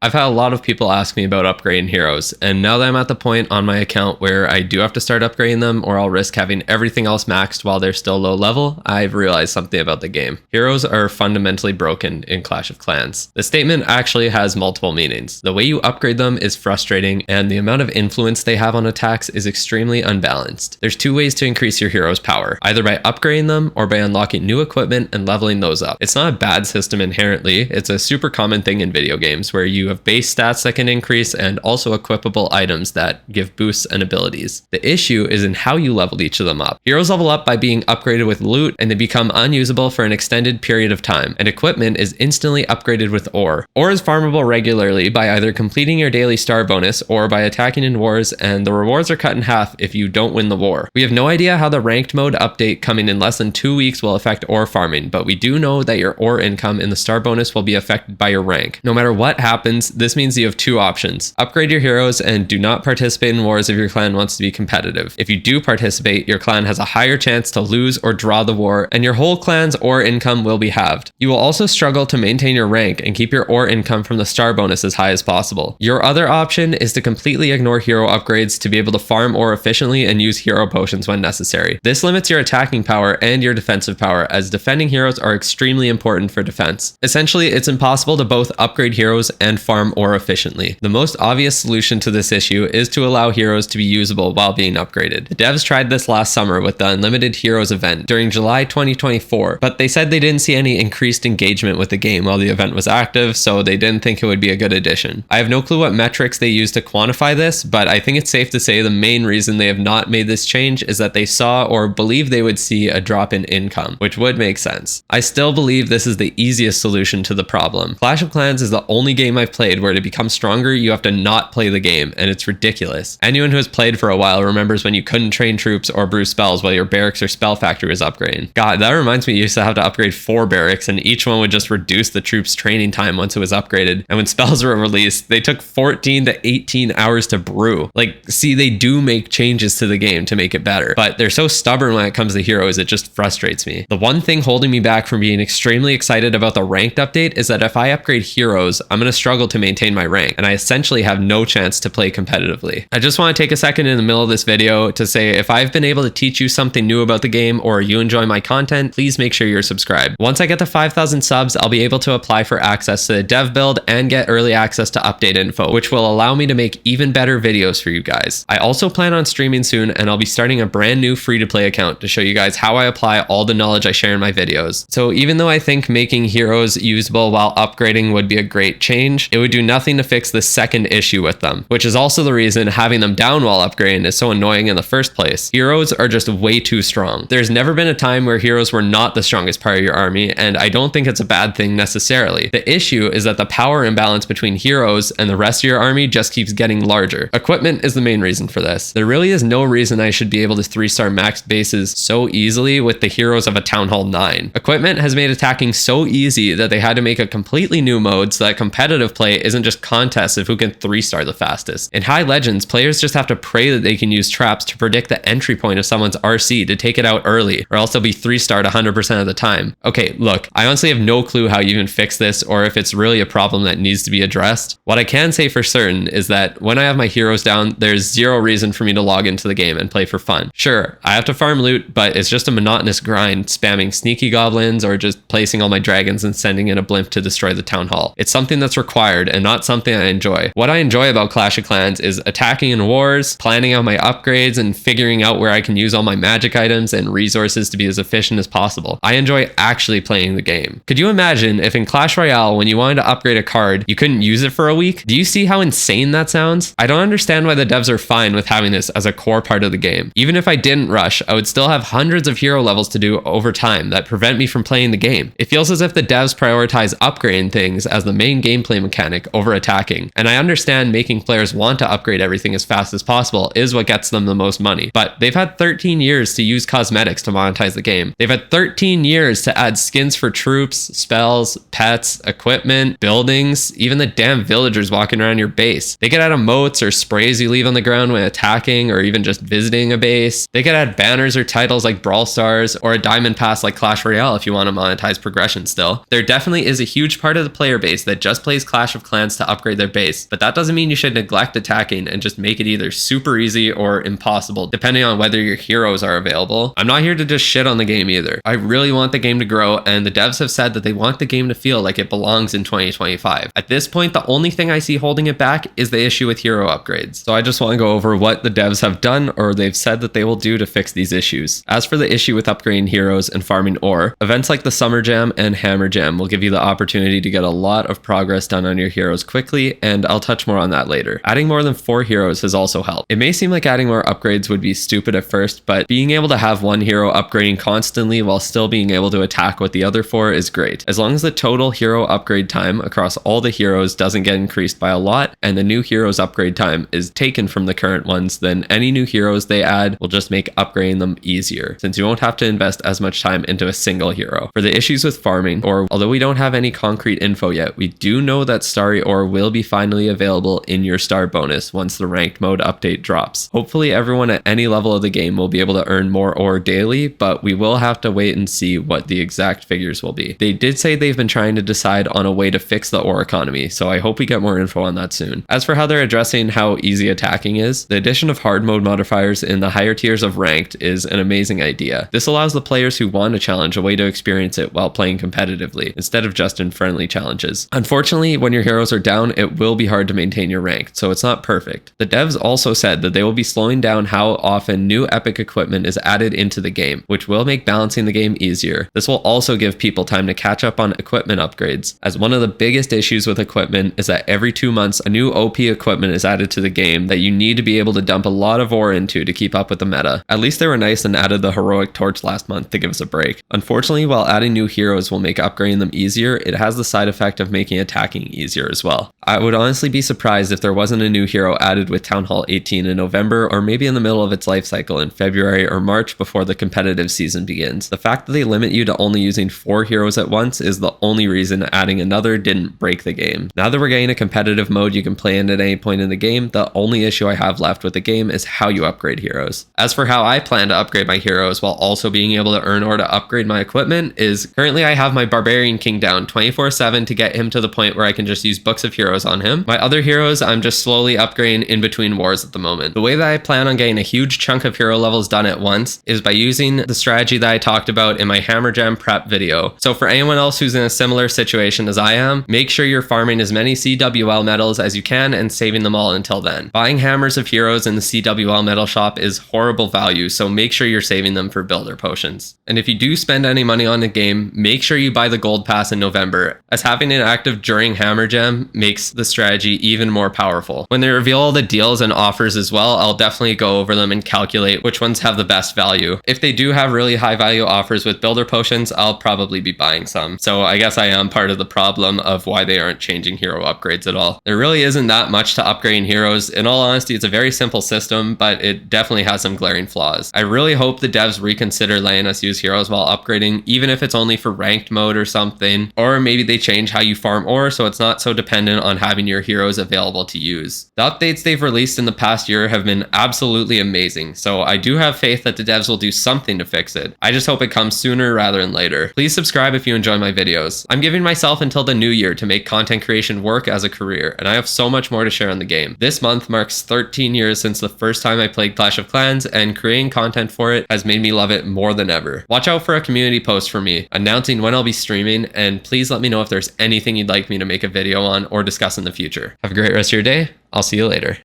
I've had a lot of people ask me about upgrading heroes, and now that I'm at the point on my account where I do have to start upgrading them or I'll risk having everything else maxed while they're still low level, I've realized something about the game. Heroes are fundamentally broken in Clash of Clans. The statement actually has multiple meanings. The way you upgrade them is frustrating, and the amount of influence they have on attacks is extremely unbalanced. There's two ways to increase your hero's power, either by upgrading them or by unlocking new equipment and leveling those up. It's not a bad system inherently, it's a super common thing in video games where you have base stats that can increase and also equipable items that give boosts and abilities. The issue is in how you leveled each of them up. Heroes level up by being upgraded with loot and they become unusable for an extended period of time, and equipment is instantly upgraded with ore. Ore is farmable regularly by either completing your daily star bonus or by attacking in wars, and the rewards are cut in half if you don't win the war. We have no idea how the ranked mode update coming in less than 2 weeks will affect ore farming, but we do know that your ore income in the star bonus will be affected by your rank. No matter what happens, this means you have two options. Upgrade your heroes and do not participate in wars if your clan wants to be competitive. If you do participate, your clan has a higher chance to lose or draw the war, and your whole clan's ore income will be halved. You will also struggle to maintain your rank and keep your ore income from the star bonus as high as possible. Your other option is to completely ignore hero upgrades to be able to farm ore efficiently and use hero potions when necessary. This limits your attacking power and your defensive power, as defending heroes are extremely important for defense. Essentially, it's impossible to both upgrade heroes and farm ore efficiently. The most obvious solution to this issue is to allow heroes to be usable while being upgraded. The devs tried this last summer with the Unlimited Heroes event during July 2024, but they said they didn't see any increased engagement with the game while the event was active, so they didn't think it would be a good addition. I have no clue what metrics they use to quantify this, but I think it's safe to say the main reason they have not made this change is that they saw or believe they would see a drop in income, which would make sense. I still believe this is the easiest solution to the problem. Clash of Clans is the only game I've played where to become stronger you have to not play the game, and it's ridiculous. Anyone who has played for a while remembers when you couldn't train troops or brew spells while your barracks or spell factory was upgrading. God, that reminds me, you used to have to upgrade 4 barracks, and each one would just reduce the troops' training time once it was upgraded. And when spells were released, they took 14 to 18 hours to brew. Like, see, they do make changes to the game to make it better, but they're so stubborn when it comes to heroes, it just frustrates me. The one thing holding me back from being extremely excited about the ranked update is that if I upgrade heroes, I'm going to struggle to maintain my rank, and I essentially have no chance to play competitively. I just want to take a second in the middle of this video to say if I've been able to teach you something new about the game or you enjoy my content, please make sure you're subscribed. Once I get to 5,000 subs, I'll be able to apply for access to the dev build and get early access to update info, which will allow me to make even better videos for you guys. I also plan on streaming soon, and I'll be starting a brand new free-to-play account to show you guys how I apply all the knowledge I share in my videos. So even though I think making heroes usable while upgrading would be a great change, it would do nothing to fix the second issue with them, which is also the reason having them down while upgrading is so annoying in the first place. Heroes are just way too strong. There's never been a time where heroes were not the strongest part of your army, and I don't think it's a bad thing necessarily. The issue is that the power imbalance between heroes and the rest of your army just keeps getting larger. Equipment is the main reason for this. There really is no reason I should be able to 3-star maxed bases so easily with the heroes of a Town Hall 9. Equipment has made attacking so easy that they had to make a completely new mode so that competitive play isn't just contests of who can 3-star the fastest. In High Legends, players just have to pray that they can use traps to predict the entry point of someone's RC to take it out early, or else they'll be 3-starred 100% of the time. Okay, look, I honestly have no clue how you even fix this or if it's really a problem that needs to be addressed. What I can say for certain is that when I have my heroes down, there's zero reason for me to log into the game and play for fun. Sure, I have to farm loot, but it's just a monotonous grind, spamming sneaky goblins or just placing all my dragons and sending in a blimp to destroy the town hall. It's something that's required and not something I enjoy. What I enjoy about Clash of Clans is attacking in wars, planning out my upgrades, and figuring out where I can use all my magic items and resources to be as efficient as possible. I enjoy actually playing the game. Could you imagine if in Clash Royale, when you wanted to upgrade a card, you couldn't use it for a week? Do you see how insane that sounds? I don't understand why the devs are fine with having this as a core part of the game. Even if I didn't rush, I would still have hundreds of hero levels to do over time that prevent me from playing the game. It feels as if the devs prioritize upgrading things as the main gameplay mechanic over attacking. And I understand making players want to upgrade everything as fast as possible is what gets them the most money. But they've had 13 years to use cosmetics to monetize the game. They've had 13 years to add skins for troops, spells, pets, equipment, buildings, even the damn villagers walking around your base. They could add emotes or sprays you leave on the ground when attacking or even just visiting a base. They could add banners or titles like Brawl Stars or a diamond pass like Clash Royale if you want to monetize progression still. There definitely is a huge part of the player base that just plays Clash Clash of Clans to upgrade their base, but that doesn't mean you should neglect attacking and just make it either super easy or impossible, depending on whether your heroes are available. I'm not here to just shit on the game either. I really want the game to grow, and the devs have said that they want the game to feel like it belongs in 2025. At this point, the only thing I see holding it back is the issue with hero upgrades. So I just want to go over what the devs have done or they've said that they will do to fix these issues. As for the issue with upgrading heroes and farming ore, events like the Summer Jam and Hammer Jam will give you the opportunity to get a lot of progress done on your heroes quickly, and I'll touch more on that later. Adding more than 4 heroes has also helped. It may seem like adding more upgrades would be stupid at first, but being able to have one hero upgrading constantly while still being able to attack with the other 4 is great. As long as the total hero upgrade time across all the heroes doesn't get increased by a lot, and the new heroes upgrade time is taken from the current ones, then any new heroes they add will just make upgrading them easier, since you won't have to invest as much time into a single hero. For the issues with farming, or although we don't have any concrete info yet, we do know that Starry Ore will be finally available in your star bonus once the ranked mode update drops. Hopefully everyone at any level of the game will be able to earn more ore daily, but we will have to wait and see what the exact figures will be. They did say they've been trying to decide on a way to fix the ore economy, so I hope we get more info on that soon. As for how they're addressing how easy attacking is, the addition of hard mode modifiers in the higher tiers of ranked is an amazing idea. This allows the players who want a challenge a way to experience it while playing competitively, instead of just in friendly challenges. Unfortunately, when your heroes are down, it will be hard to maintain your rank, so it's not perfect. The devs also said that they will be slowing down how often new epic equipment is added into the game, which will make balancing the game easier. This will also give people time to catch up on equipment upgrades, as one of the biggest issues with equipment is that every 2 months a new OP equipment is added to the game that you need to be able to dump a lot of ore into to keep up with the meta. At least they were nice and added the heroic torch last month to give us a break. Unfortunately, while adding new heroes will make upgrading them easier, it has the side effect of making attacking easier as well. I would honestly be surprised if there wasn't a new hero added with Town Hall 18 in November, or maybe in the middle of its life cycle in February or March before the competitive season begins. The fact that they limit you to only using 4 heroes at once is the only reason adding another didn't break the game. Now that we're getting a competitive mode you can play in at any point in the game, the only issue I have left with the game is how you upgrade heroes. As for how I plan to upgrade my heroes while also being able to earn ore to upgrade my equipment is, currently I have my Barbarian King down 24/7 to get him to the point where I can just use Books of Heroes on him. My other heroes I'm just slowly upgrading in between wars at the moment. The way that I plan on getting a huge chunk of hero levels done at once is by using the strategy that I talked about in my Hammer Jam prep video. So for anyone else who's in a similar situation as I am, make sure you're farming as many CWL medals as you can and saving them all until then. Buying hammers of heroes in the CWL medal shop is horrible value, so make sure you're saving them for builder potions. And if you do spend any money on the game, make sure you buy the gold pass in November, as having it active during Hammer Jam makes the strategy even more powerful. When they reveal all the deals and offers as well, I'll definitely go over them and calculate which ones have the best value. If they do have really high value offers with builder potions, I'll probably be buying some. So I guess I am part of the problem of why they aren't changing hero upgrades at all. There really isn't that much to upgrading heroes. In all honesty, it's a very simple system, but it definitely has some glaring flaws. I really hope the devs reconsider letting us use heroes while upgrading, even if it's only for ranked mode or something, or maybe they change how you farm ore so it's not so dependent on having your heroes available to use. The updates they've released in the past year have been absolutely amazing, so I do have faith that the devs will do something to fix it. I just hope it comes sooner rather than later. Please subscribe if you enjoy my videos. I'm giving myself until the new year to make content creation work as a career, and I have so much more to share on the game. This month marks 13 years since the first time I played Clash of Clans, and creating content for it has made me love it more than ever. Watch out for a community post from me announcing when I'll be streaming, and please let me know if there's anything you'd like me to make a video on or discuss in the future. Have a great rest of your day. I'll see you later.